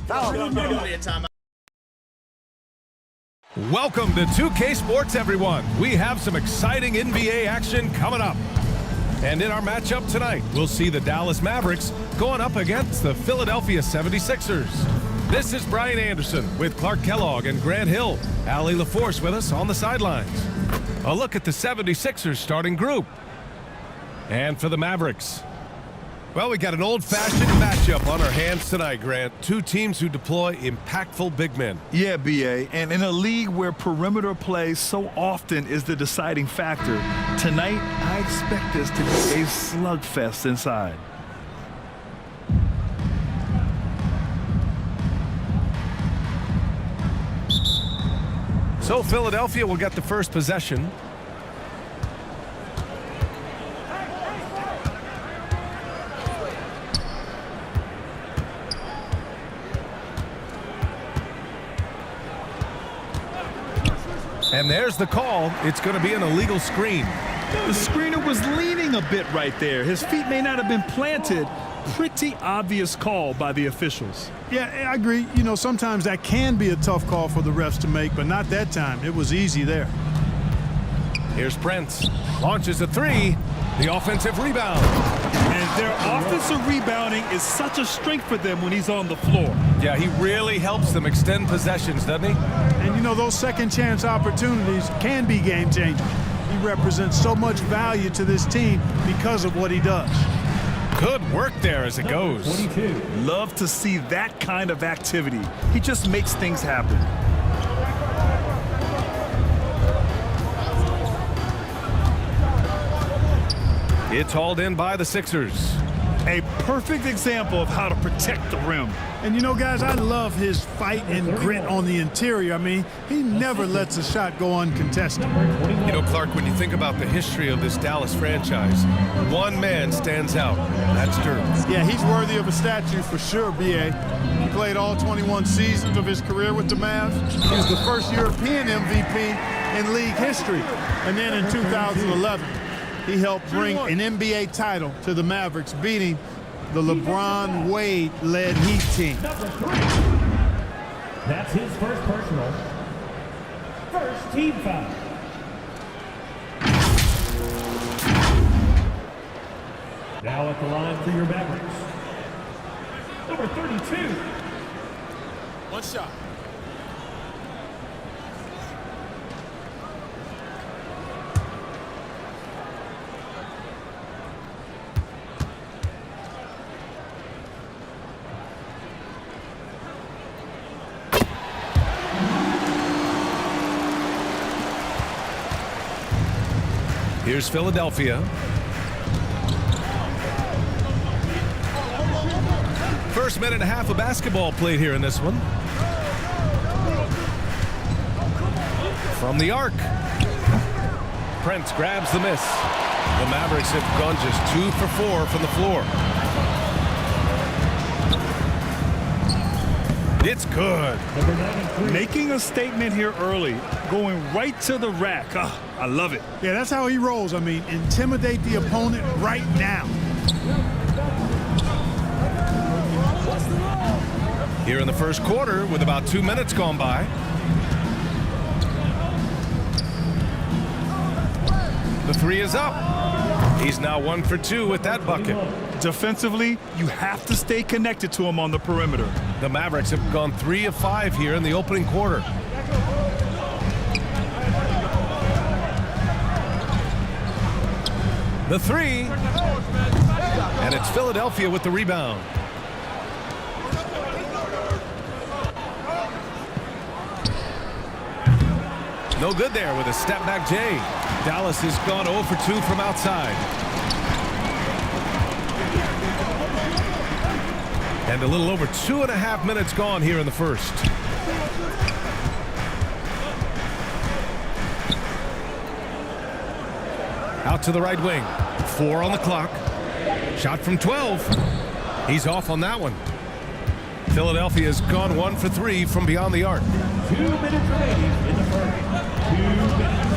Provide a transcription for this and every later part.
Welcome to 2K Sports, everyone. We have some exciting NBA action coming up. And in our matchup tonight, we'll see the Dallas Mavericks going up against the Philadelphia 76ers. This is Brian Anderson with Clark Kellogg and Grant Hill. Allie LaForce with us on the sidelines. A look at the 76ers starting group. And for the Mavericks, well, we got an old-fashioned matchup on our hands tonight, Grant. Two teams who deploy impactful big men. Yeah, B.A., and in a league where perimeter play so often is the deciding factor, tonight I expect this to be a slugfest inside. So Philadelphia will get the first possession. And there's the call. It's going to be an illegal screen. The screener was leaning a bit right there. His feet may not have been planted. Pretty obvious call by the officials. Yeah, I agree. You know, sometimes that can be a tough call for the refs to make, but not that time. It was easy there. Here's Prince. Launches a three. The offensive rebound. And their offensive rebounding is such a strength for them when he's on the floor. Yeah, he really helps them extend possessions, doesn't he? And, you know, those second chance opportunities can be game-changing. He represents so much value to this team because of what he does. Good work there as it goes. 22. Love to see that kind of activity. He just makes things happen. It's hauled in by the Sixers. A perfect example of how to protect the rim. And, you know, guys, I love his fight and grit on the interior. I mean, he never lets a shot go uncontested. You know, Clark, when you think about the history of this Dallas franchise, one man stands out. That's Dirk. Yeah, he's worthy of a statue for sure, B.A. He played all 21 seasons of his career with the Mavs. He was the first European MVP in league history. And then in 2011, he helped bring an NBA title to the Mavericks, beating the LeBron Wade-led Heat team. That's his first personal. First team foul. Now at the line for your Mavericks, number 32. One shot. Here's Philadelphia. First minute and a half of basketball played here in this one. From the arc. Prince grabs the miss. The Mavericks have gone just 2 for 4 from the floor. It's good. Making a statement here early, going right to the rack. Oh, I love it. Yeah, that's how he rolls. I mean, intimidate the opponent right now. Here in the first quarter with about 2 minutes gone by. The three is up. He's now 1 for 2 with that bucket. Defensively, you have to stay connected to him on the perimeter. The Mavericks have gone 3 of 5 here in the opening quarter. The three. And it's Philadelphia with the rebound. No good there with a step back Jay. Dallas has gone 0 for 2 from outside. And a little over 2.5 minutes gone here in the first. Out to the right wing. 4 on the clock. Shot from 12. He's off on that one. Philadelphia has gone 1 for 3 from beyond the arc. 2 minutes remaining in the first. 2 minutes.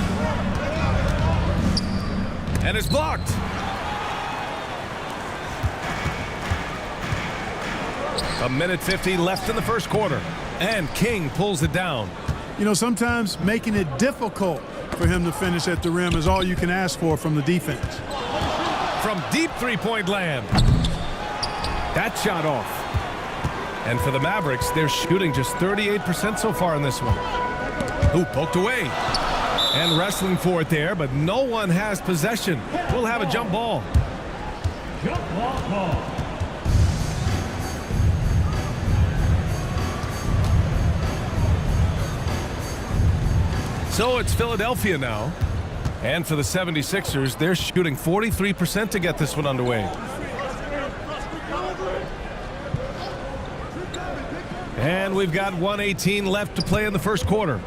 And it's blocked. A minute 50 left in the first quarter. And King pulls it down. You know, sometimes making it difficult for him to finish at the rim is all you can ask for from the defense. From deep three-point land. That shot off. And for the Mavericks, they're shooting just 38% so far in this one. Ooh, poked away. And wrestling for it there, but no one has possession. We'll have a jump ball. Jump ball call. So it's Philadelphia now. And for the 76ers, they're shooting 43% to get this one underway. And we've got 1:18 left to play in the first quarter.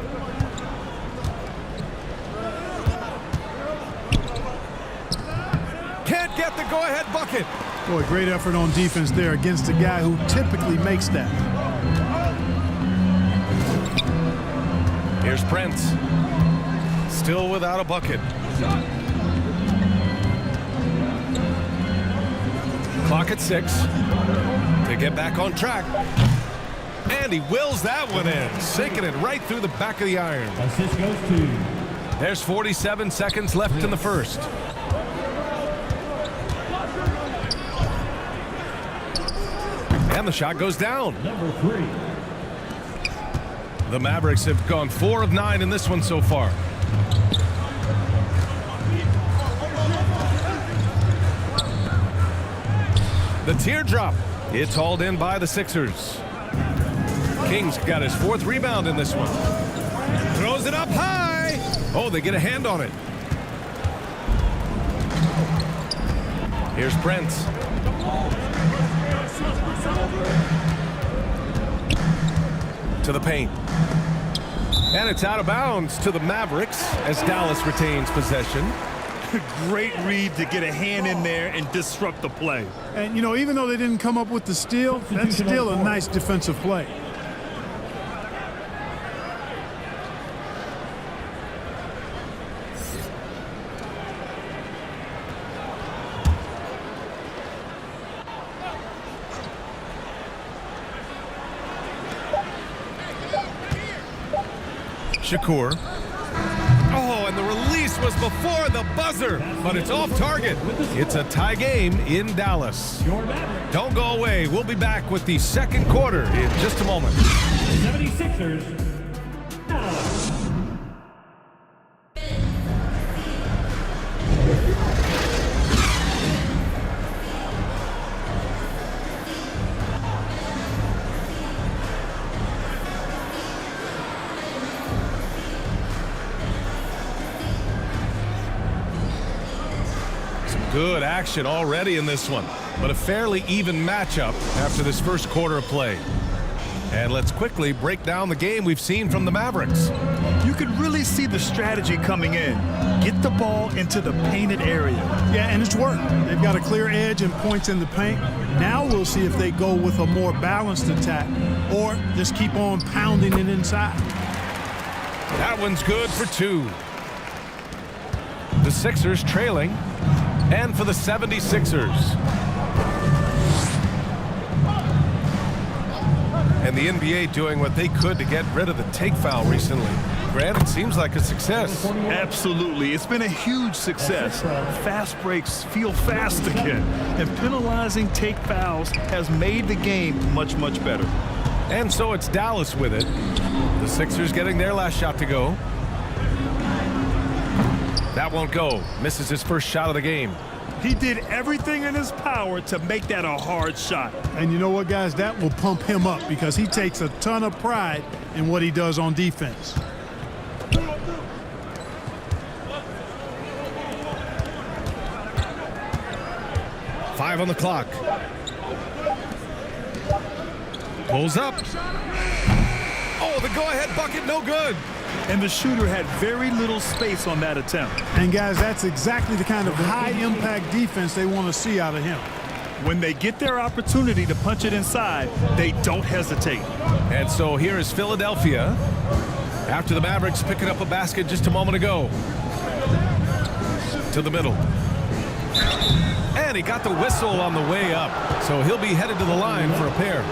Can't get the go-ahead bucket. Boy, great effort on defense there against a guy who typically makes that. Here's Prince. Still without a bucket. Clock at 6 to get back on track. And he wills that one in, sinking it right through the back of the iron. Assist goes to. There's 47 seconds left in the first. And the shot goes down. Number 3. The Mavericks have gone 4 of 9 in this one so far. The teardrop. It's hauled in by the Sixers. King's got his 4th rebound in this one. Throws it up high. Oh, they get a hand on it. Here's Prince. To the paint. And it's out of bounds to the Mavericks as Dallas retains possession. Great read to get a hand in there and disrupt the play. And, you know, even though they didn't come up with the steal, that's still a nice defensive play. Shakur. Oh, and the release was before the buzzer, but it's off target. It's a tie game in Dallas. Don't go away. We'll be back with the second quarter in just a moment. 76ers. Dallas. Good action already in this one, but a fairly even matchup after this first quarter of play. And let's quickly break down the game we've seen from the Mavericks. You could really see the strategy coming in. Get the ball into the painted area. Yeah, and it's worked. They've got a clear edge and points in the paint. Now we'll see if they go with a more balanced attack or just keep on pounding it inside. That one's good for 2. The Sixers trailing. And for the 76ers. And the NBA doing what they could to get rid of the take foul recently. Grant, it seems like a success. Absolutely. It's been a huge success. Fast breaks feel fast again. And penalizing take fouls has made the game much, much better. And so it's Dallas with it. The Sixers getting their last shot to go. That won't go. Misses his first shot of the game. He did everything in his power to make that a hard shot. And you know what, guys? That will pump him up because he takes a ton of pride in what he does on defense. Five on the clock. Pulls up. Oh, the go-ahead bucket, no good. And the shooter had very little space on that attempt. And, guys, that's exactly the kind of high-impact defense they want to see out of him. When they get their opportunity to punch it inside, they don't hesitate. And so here is Philadelphia after the Mavericks picking up a basket just a moment ago. To the middle. And he got the whistle on the way up, so he'll be headed to the line for a pair.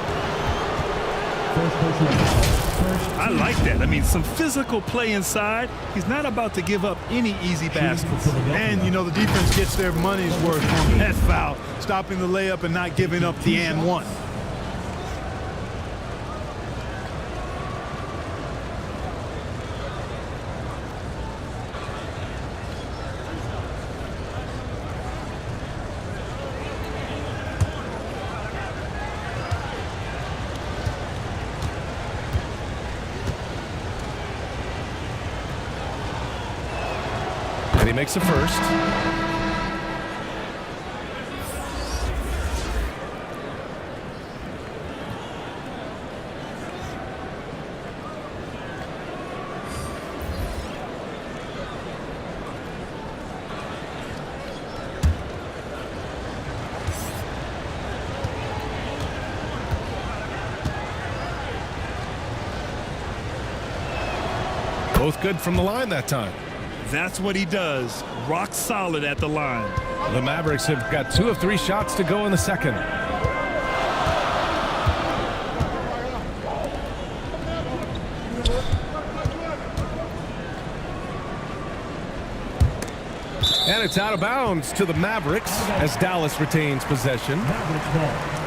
I like that. I mean, some physical play inside. He's not about to give up any easy baskets. And, you know, the defense gets their money's worth on that foul, stopping the layup and not giving up the and one. And he makes the first. Both good from the line that time. That's what he does. Rock solid at the line. The Mavericks have got 2 of 3 shots to go in the second. And it's out of bounds to the Mavericks as Dallas retains possession. Mavericks ball.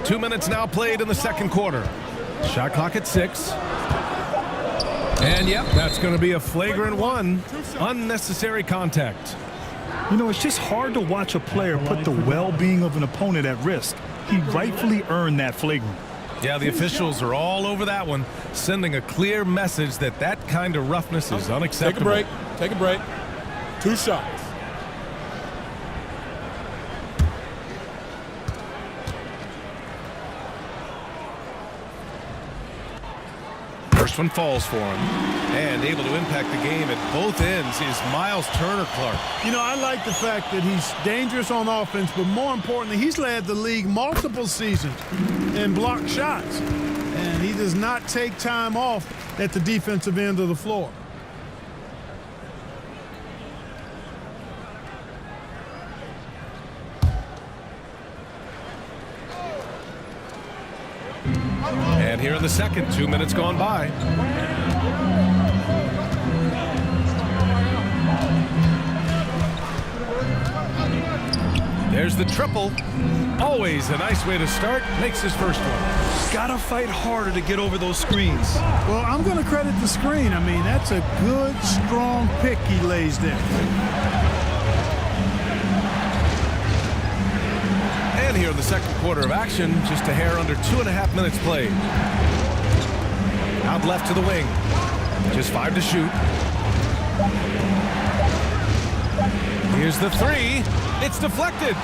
2 minutes now played in the second quarter. Shot clock at 6. And yep, that's going to be a flagrant one. Unnecessary contact. You know, it's just hard to watch a player put the well-being of an opponent at risk. He rightfully earned that flagrant. Yeah, the officials are all over that one, sending a clear message that that kind of roughness is unacceptable. Take a break. Take a break. 2 shots. First one falls for him, and able to impact the game at both ends is Miles Turner-Clark. You know, I like the fact that he's dangerous on offense, but more importantly, he's led the league multiple seasons in block shots. And he does not take time off at the defensive end of the floor. And here in the second, 2 minutes gone by. There's the triple. Always a nice way to start. Makes his first one. Gotta fight harder to get over those screens. Well, I'm going to credit the screen. I mean, that's a good, strong pick he lays there. And here in the second quarter of action, just a hair under 2.5 minutes played. Out left to the wing. Just 5 to shoot. Here's the 3. It's deflected.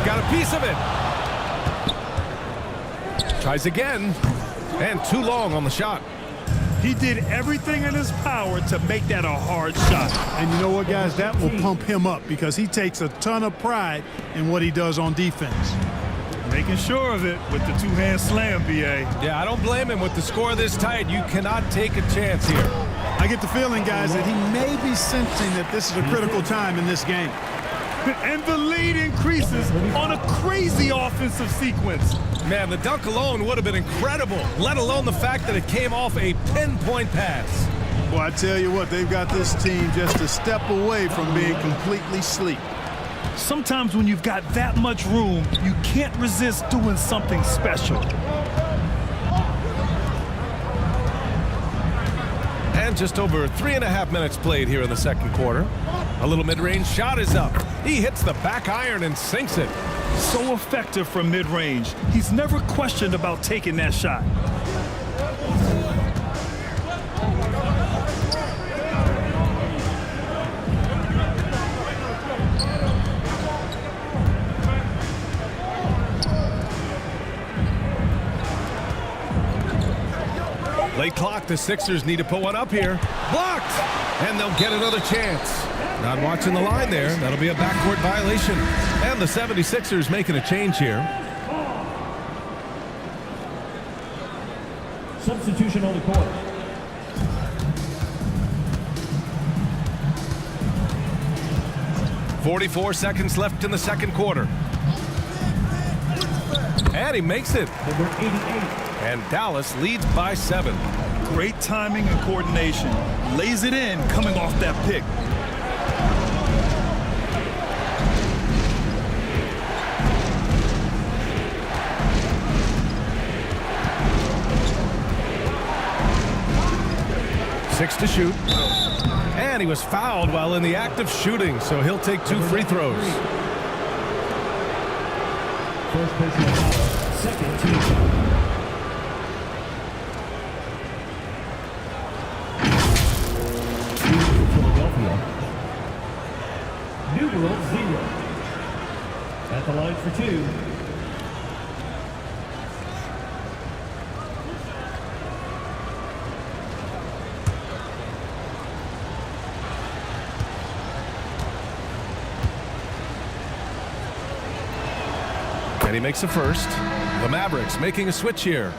Got a piece of it. Tries again. And too long on the shot. He did everything in his power to make that a hard shot. And you know what, guys? That will pump him up because he takes a ton of pride in what he does on defense. Making sure of it with the 2-hand slam, B.A. Yeah, I don't blame him with the score this tight. You cannot take a chance here. I get the feeling, guys, that he may be sensing that this is a critical time in this game. And the lead increases on a crazy offensive sequence. Man, the dunk alone would have been incredible, let alone the fact that it came off a pinpoint pass. Well, I tell you what, they've got this team just a step away from being completely asleep. Sometimes when you've got that much room, you can't resist doing something special. And just over 3.5 minutes played here in the second quarter. A little mid-range shot is up. He hits the back iron and sinks it. So effective from mid-range. He's never questioned about taking that shot. late clock. The Sixers need to put one up here. Blocked! And they'll get another chance. Not watching the line there. That'll be a backcourt violation. And the 76ers making a change here. Substitution on the court. .44 seconds left in the second quarter. And he makes it. Number 88. And Dallas leads by 7. Great timing and coordination. Lays it in coming off that pick. Six to shoot. And he was fouled while in the act of shooting, so he'll take 2 free throws. First personal foul, second team foul. Philadelphia. Numeral 0. At the line for 2. And he makes a first. The Mavericks making a switch here.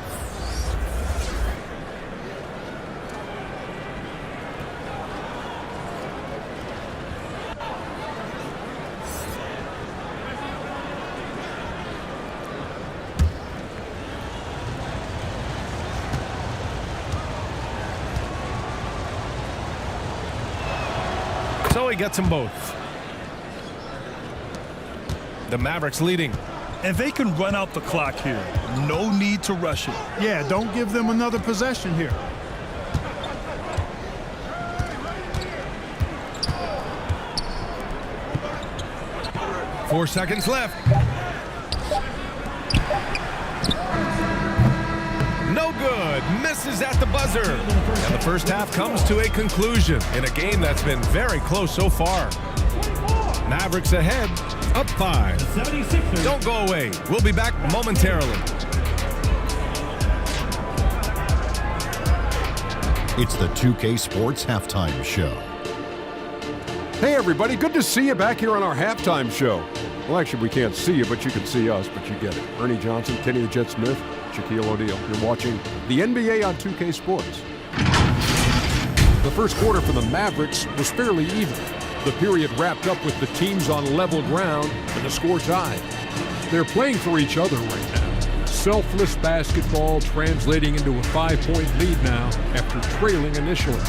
So he gets them both. The Mavericks leading. And they can run out the clock here. No need to rush it. Yeah, don't give them another possession here. Four seconds left. No good. Misses at the buzzer. And the first half comes to a conclusion in a game that's been very close so far. Mavericks ahead, up 5. 76ers. Don't go away. We'll be back momentarily. It's the 2K Sports Halftime Show. Hey everybody, good to see you back here on our halftime show. Well, actually, we can't see you, but you can see us, but you get it. Ernie Johnson, Kenny the Jet Smith, Shaquille O'Neal. You're watching the NBA on 2K Sports. The first quarter for the Mavericks was fairly even. The period wrapped up with the teams on level ground and the score tied. They're playing for each other right now. Selfless basketball translating into a 5-point lead now after trailing initially.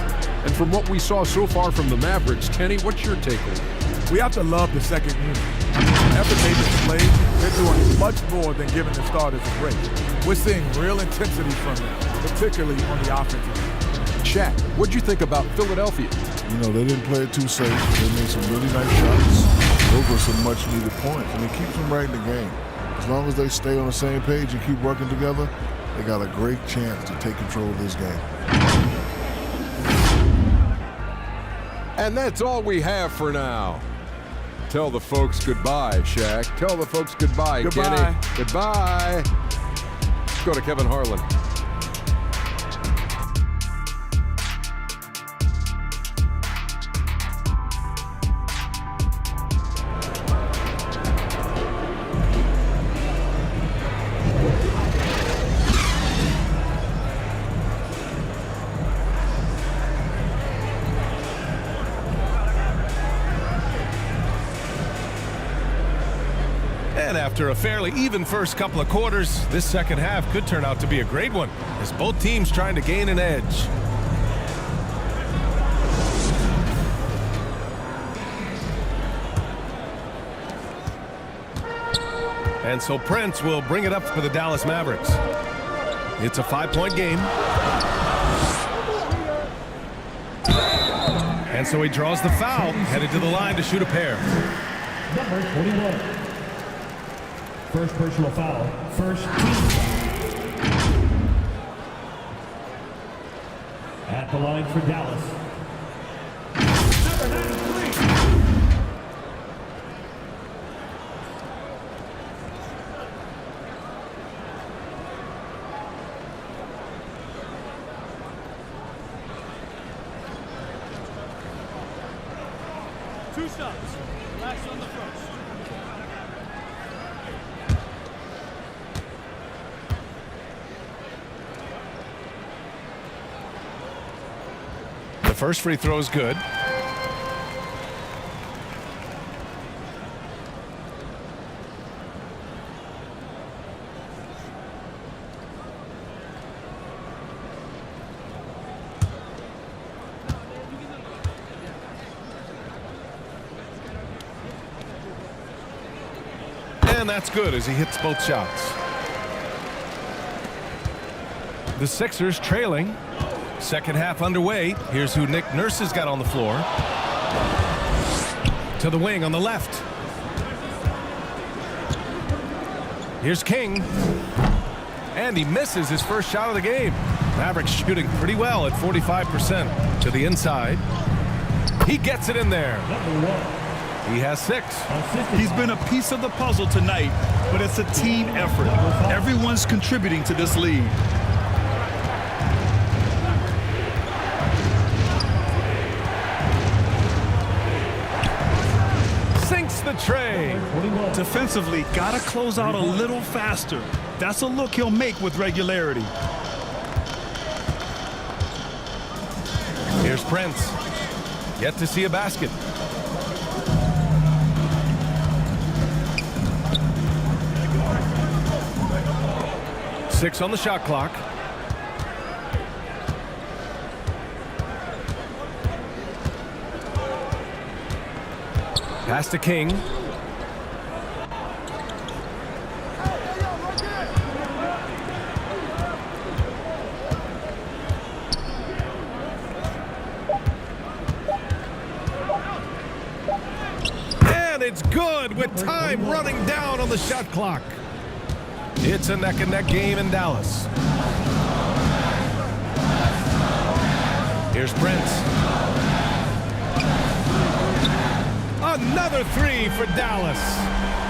And from what we saw so far from the Mavericks, Kenny, what's your takeaway? We have to love the second unit. The effort they displayed, they're doing much more than giving the starters a break. We're seeing real intensity from them, particularly on the offensive end. Shaq, what'd you think about Philadelphia? You know, they didn't play it too safe. They made some really nice shots. Those were some much-needed points, and it keeps them right in the game. As long as they stay on the same page and keep working together, they got a great chance to take control of this game. And that's all we have for now. Tell the folks goodbye, Shaq. Tell the folks goodbye, Goodbye. Kenny. Goodbye. Let's go to Kevin Harlan. And after a fairly even first couple of quarters, this second half could turn out to be a great one, as both teams trying to gain an edge. And so Prince will bring it up for the Dallas Mavericks. It's a 5-point game. And so he draws the foul, headed to the line to shoot a pair. Number 21. First personal foul. First team foul. At the line for Dallas. Number 93. 2 shots. Last on the first. The first free throw is good. And that's good as he hits both shots. The Sixers trailing. Second half underway. Here's who Nick Nurse has got on the floor. To the wing on the left. Here's King. And he misses his first shot of the game. Mavericks shooting pretty well at 45%. To the inside. He gets it in there. He has 6. He's been a piece of the puzzle tonight, but it's a team effort. Everyone's contributing to this lead. Sinks the tray. Defensively, gotta close out a little faster. That's a look he'll make with regularity. Here's Prince. Yet to see a basket. Six on the shot clock. Pass to King. And it's good with time running down on the shot clock. It's a neck-and-neck game in Dallas. Here's Prince. Another 3 for Dallas.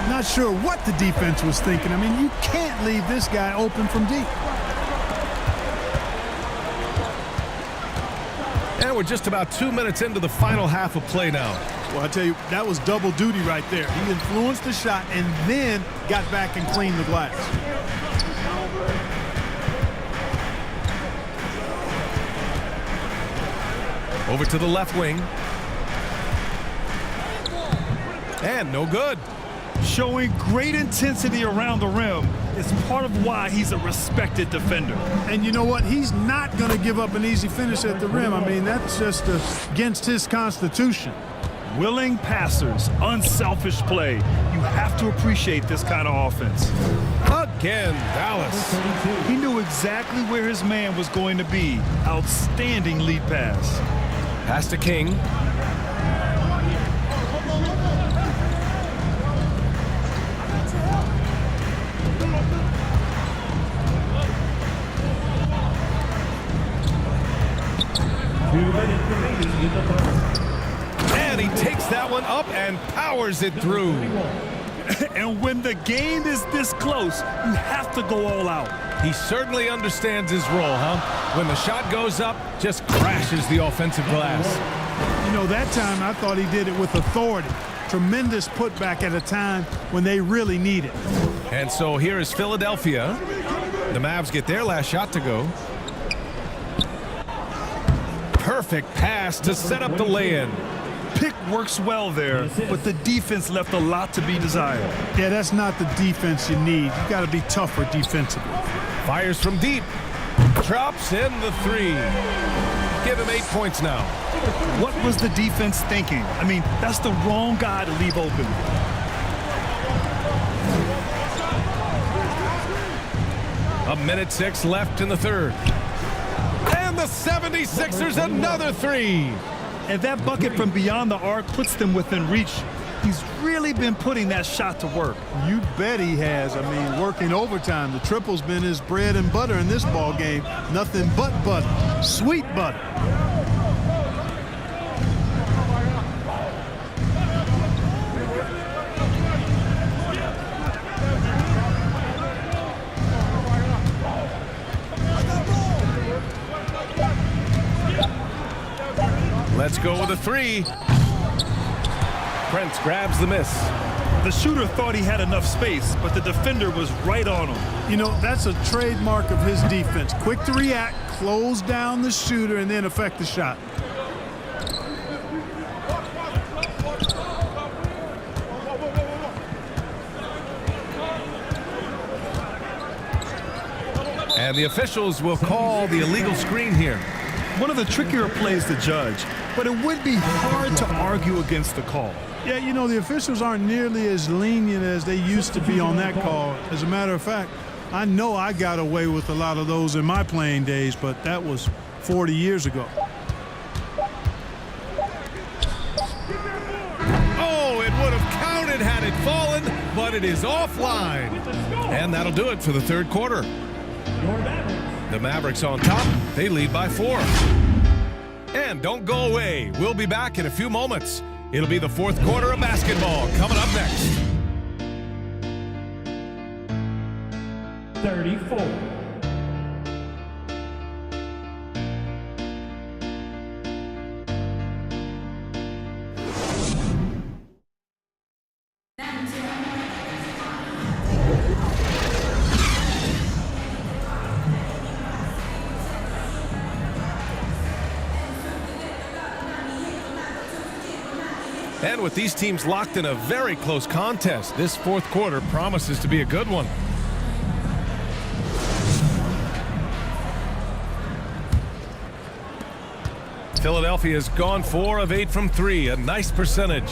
Not sure what the defense was thinking. I mean, you can't leave this guy open from deep. And we're just about 2 minutes into the final half of play now. Well, I tell you, that was double duty right there. He influenced the shot and then got back and cleaned the glass. Over to the left wing. And no good. Showing great intensity around the rim is part of why he's a respected defender. And you know what? He's not going to give up an easy finish at the rim. I mean, that's just against his constitution. Willing passers, unselfish play. You have to appreciate this kind of offense. Again, Dallas. He knew exactly where his man was going to be. Outstanding lead pass. Pass to King. And he takes that one up and powers it through. And when the game is this close, you have to go all out. He certainly understands his role, huh? When the shot goes up, just crashes the offensive glass. You know, that time I thought he did it with authority. Tremendous putback at a time when they really need it. And so here is Philadelphia. The Mavs get their last shot to go. Perfect pass to set up the lay-in. Pick works well there, but the defense left a lot to be desired. Yeah, that's not the defense you need. You got to be tougher defensively. Fires from deep. Drops in the 3. Give him 8 points now. What was the defense thinking? I mean, that's the wrong guy to leave open. A minute 6 left in the third. And the 76ers another 3. And that bucket from beyond the arc puts them within reach. He's really been putting that shot to work. You bet he has. I mean, working overtime. The triple's been his bread and butter in this ball game. Nothing but butter. Sweet butter. Let's go with a 3. Prince grabs the miss. The shooter thought he had enough space, but the defender was right on him. You know, that's a trademark of his defense. Quick to react, close down the shooter, and then affect the shot. And the officials will call the illegal screen here. One of the trickier plays to judge, but it would be hard to argue against the call. Yeah, you know, the officials aren't nearly as lenient as they used to be on that call. As a matter of fact, I know I got away with a lot of those in my playing days, but that was 40 years ago. Oh, it would have counted had it fallen, but it is offline. And that'll do it for the third quarter. The Mavericks on top. They lead by 4. And don't go away. We'll be back in a few moments. It'll be the fourth quarter of basketball coming up next. 34. And with these teams locked in a very close contest, this fourth quarter promises to be a good one. Philadelphia's gone 4 of 8 from 3, a nice percentage.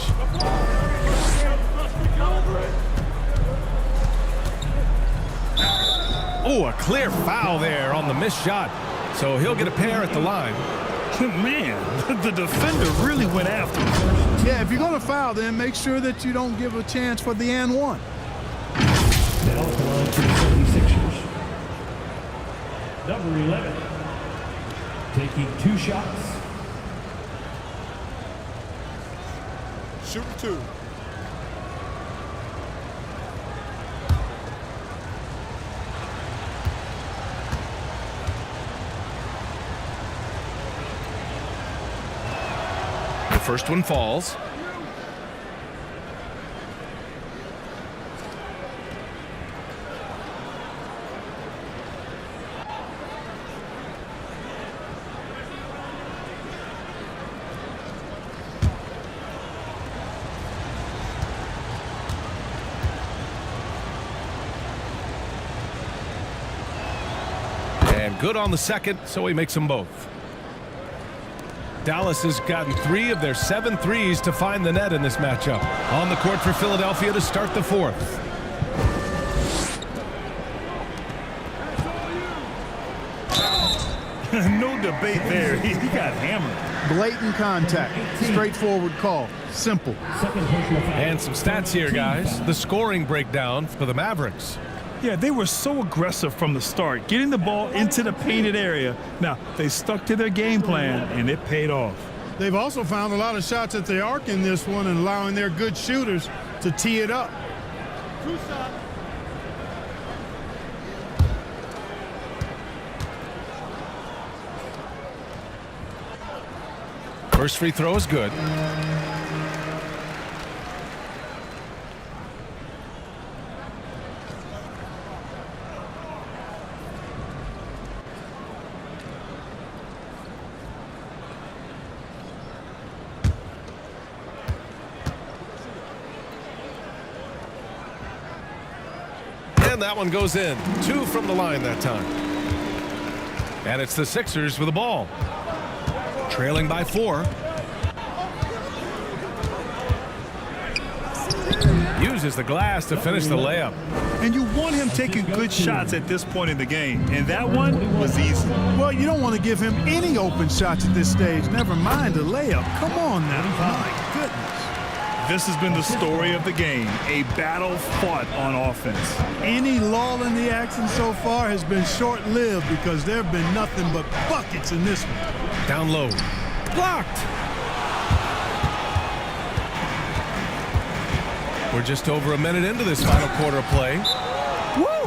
Oh, a clear foul there on the missed shot. So he'll get a pair at the line. Man, the defender really went after him. Yeah, if you're going to foul, then make sure that you don't give a chance for the and one. Now at the line for the 76ers. Number 11. Taking 2 shots. Shooting 2. First one falls. And good on the second, so he makes them both. Dallas has gotten 3 of their 7 threes to find the net in this matchup. On the court for Philadelphia to start the fourth. No debate there. He got hammered. Blatant contact. Straightforward call. Simple. And some stats here, guys. The scoring breakdown for the Mavericks. Yeah, they were so aggressive from the start, getting the ball into the painted area. Now, they stuck to their game plan, and it paid off. They've also found a lot of shots at the arc in this one and allowing their good shooters to tee it up. 2 shots. First free throw is good. And that one goes in. 2 from the line that time. And it's the Sixers with the ball. Trailing by 4. Uses the glass to finish the layup. And you want him taking good shots at this point in the game. And that one was easy. Well, you don't want to give him any open shots at this stage. Never mind a layup. Come on now. My goodness. This has been the story of the game, a battle fought on offense. Any lull in the action so far has been short-lived because there have been nothing but buckets in this one. Down low. Blocked. We're just over a minute into this final quarter of play. Woo!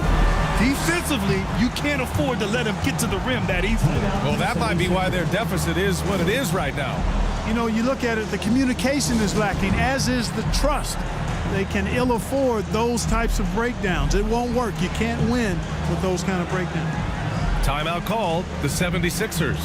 Defensively, you can't afford to let him get to the rim that easily. Well, that might be why their deficit is what it is right now. You know, you look at it, the communication is lacking, as is the trust. They can ill afford those types of breakdowns. It won't work. You can't win with those kind of breakdowns. Timeout called, the 76ers.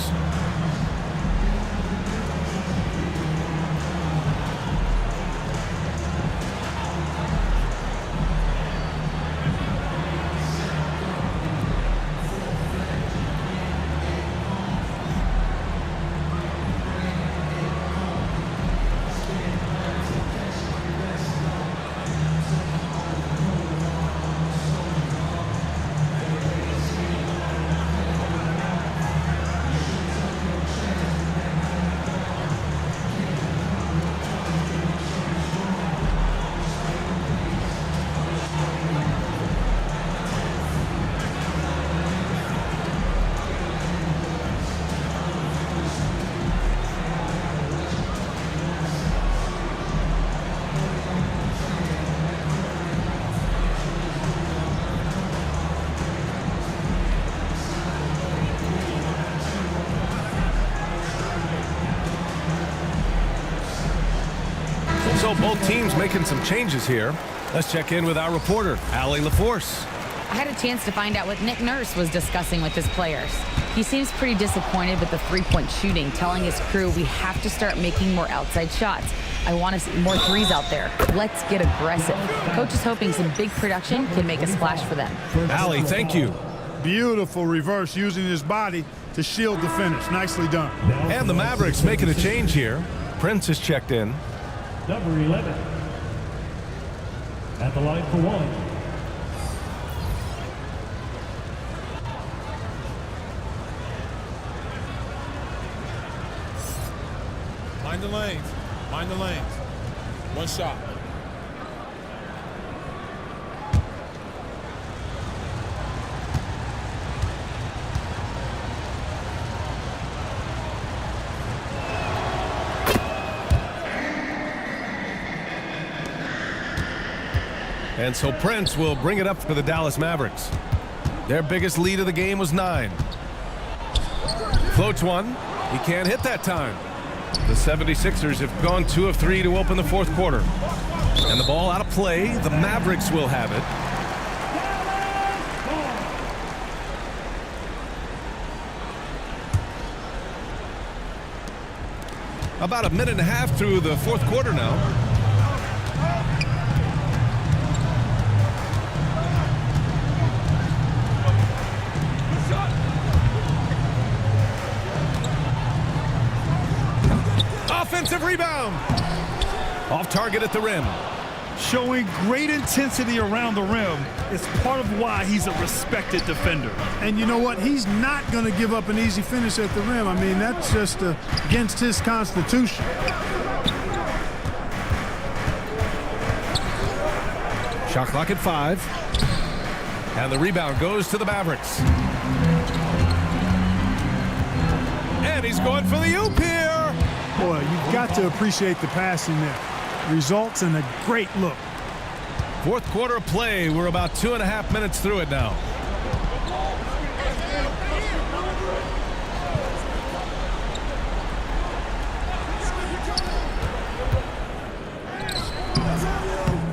So both teams making some changes here. Let's check in with our reporter, Allie LaForce. I had a chance to find out what Nick Nurse was discussing with his players. He seems pretty disappointed with the three-point shooting, telling his crew we have to start making more outside shots. I want to see more threes out there. Let's get aggressive. Coach is hoping some big production can make a splash for them. Allie, thank you. Beautiful reverse using his body to shield the finish. Nicely done. And the Mavericks making a change here. Prince is checked in. Number 11. At the line for one. Mind the lanes. Mind the lanes. One shot. And so Prince will bring it up for the Dallas Mavericks. Their biggest lead of the game was 9. Floats one. He can't hit that time. The 76ers have gone 2 of 3 to open the fourth quarter. And the ball out of play. The Mavericks will have it. About a minute and a half through the fourth quarter now. Offensive rebound. Off target at the rim. Showing great intensity around the rim is part of why he's a respected defender. And you know what? He's not going to give up an easy finish at the rim. I mean, that's just against his constitution. Shot clock at 5. And the rebound goes to the Mavericks. And he's going for the oop here. Boy, you've got to appreciate the passing there. Results in a great look. Fourth quarter of play. We're about 2.5 minutes through it now.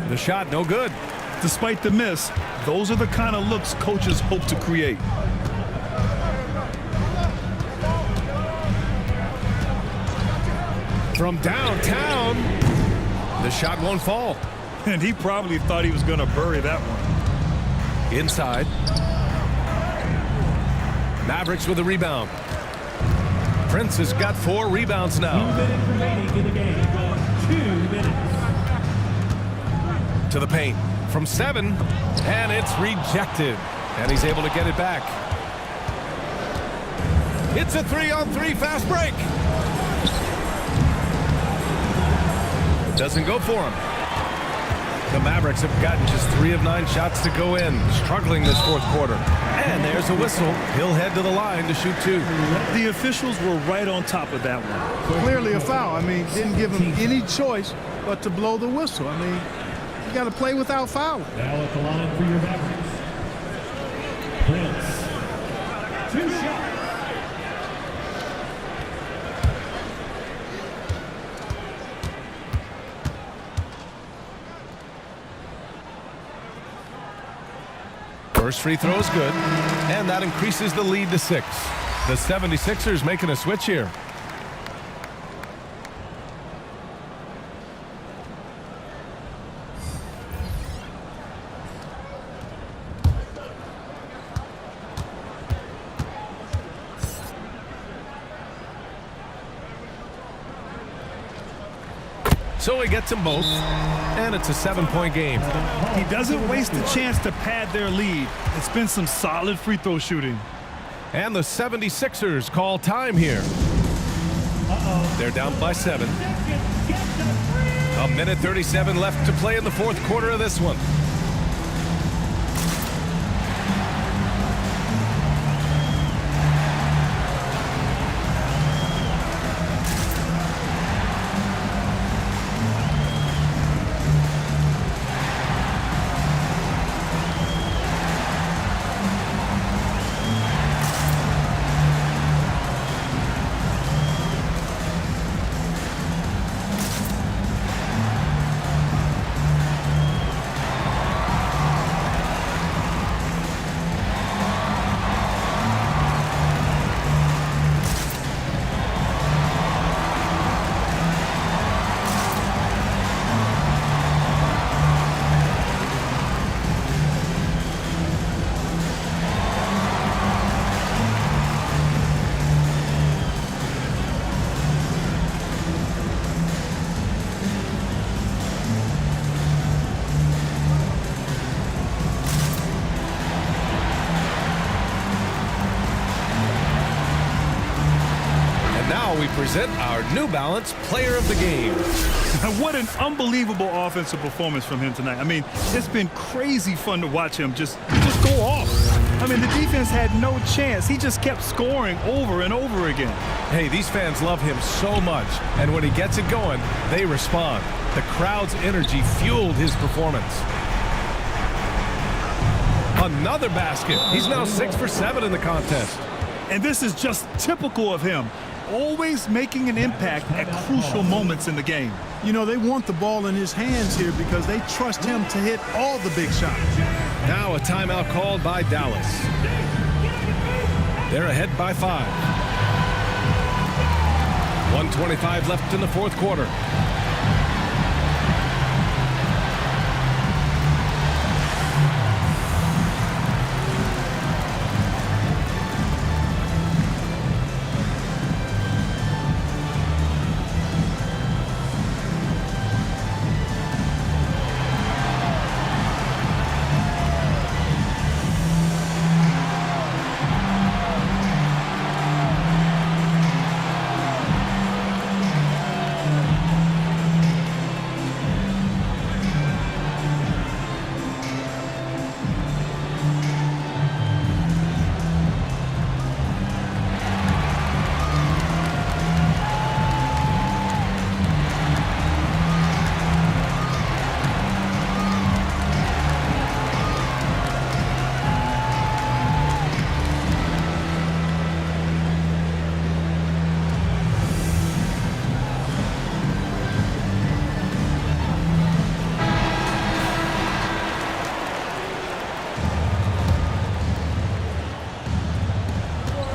The shot, no good. Despite the miss, those are the kind of looks coaches hope to create. From downtown, the shot won't fall. And he probably thought he was going to bury that one. Inside. Mavericks with a rebound. Prince has got 4 rebounds now. 2 minutes remaining in the game. 2 minutes. To the paint. From 7. And it's rejected. And he's able to get it back. It's a 3-on-3 fast break. Doesn't go for him. The Mavericks have gotten just 3 of 9 shots to go in, struggling this fourth quarter. And there's a whistle. He'll head to the line to shoot 2. The officials were right on top of that one. Clearly a foul. I mean, didn't give him any choice but to blow the whistle. I mean, you got to play without fouling. Now at the line for your Mavericks. Prince. 2 shots. First free throw is good, and that increases the lead to 6. The 76ers making a switch here. So he gets them both, and it's a 7-point game. He doesn't waste a chance to pad their lead. It's been some solid free throw shooting. And the 76ers call time here. They're down by 7. A minute 37 left to play in the fourth quarter of this one. We present our New Balance Player of the Game. What an unbelievable offensive performance from him tonight. I mean, it's been crazy fun to watch him just go off. I mean, the defense had no chance. He just kept scoring over and over again. Hey, these fans love him so much, and when he gets it going, they respond. The crowd's energy fueled his performance. Another basket. He's now 6 for 7 in the contest. And this is just typical of him. Always making an impact at crucial moments in the game. You know, they want the ball in his hands here because they trust him to hit all the big shots. Now a timeout called by Dallas. They're ahead by 5. 1:25 left in the fourth quarter.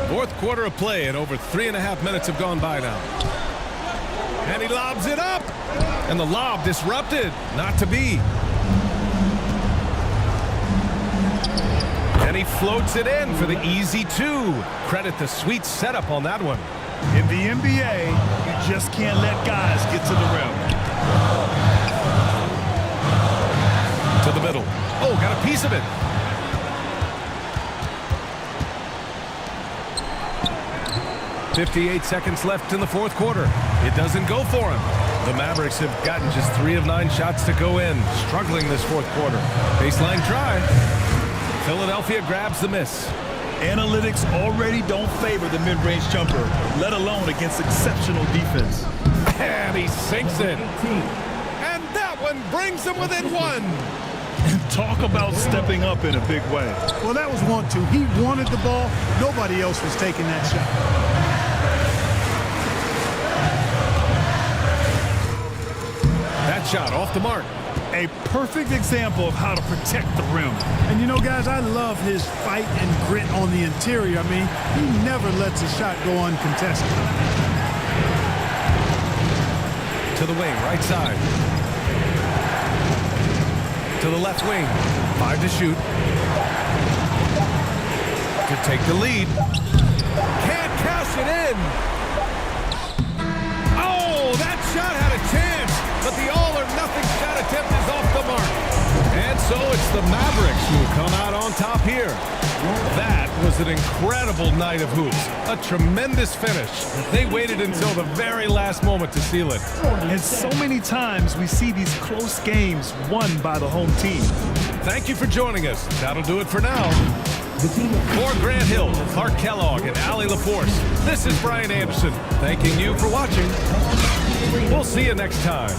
Fourth quarter of play, and over 3.5 minutes have gone by now. And he lobs it up. And the lob disrupted. Not to be. And he floats it in for the easy 2. Credit the sweet setup on that one. In the NBA, you just can't let guys get to the rim. To the middle. Oh, got a piece of it. .58 seconds left in the fourth quarter. It doesn't go for him. The Mavericks have gotten just 3 of 9 shots to go in, struggling this fourth quarter. Baseline try. Philadelphia grabs the miss. Analytics already don't favor the mid-range jumper, let alone against exceptional defense. And he sinks it. And that one brings him within 1. And talk about stepping up in a big way. Well, that was 1-2. He wanted the ball. Nobody else was taking that shot. That shot off the mark. A perfect example of how to protect the rim. And you know, guys, I love his fight and grit on the interior. I mean, he never lets a shot go uncontested. To the wing, right side. To the left wing. 5 to shoot. To take the lead. Can't cash it in. Oh, that shot had a chance, but the all-or-nothing shot attempt is off the mark. And so it's the Mavericks who come out on top here. That was an incredible night of hoops. A tremendous finish. They waited until the very last moment to seal it. And so many times we see these close games won by the home team. Thank you for joining us. That'll do it for now. For Grant Hill, Clark Kellogg, and Allie LaForce, this is Brian Anderson, thanking you for watching. We'll see you next time.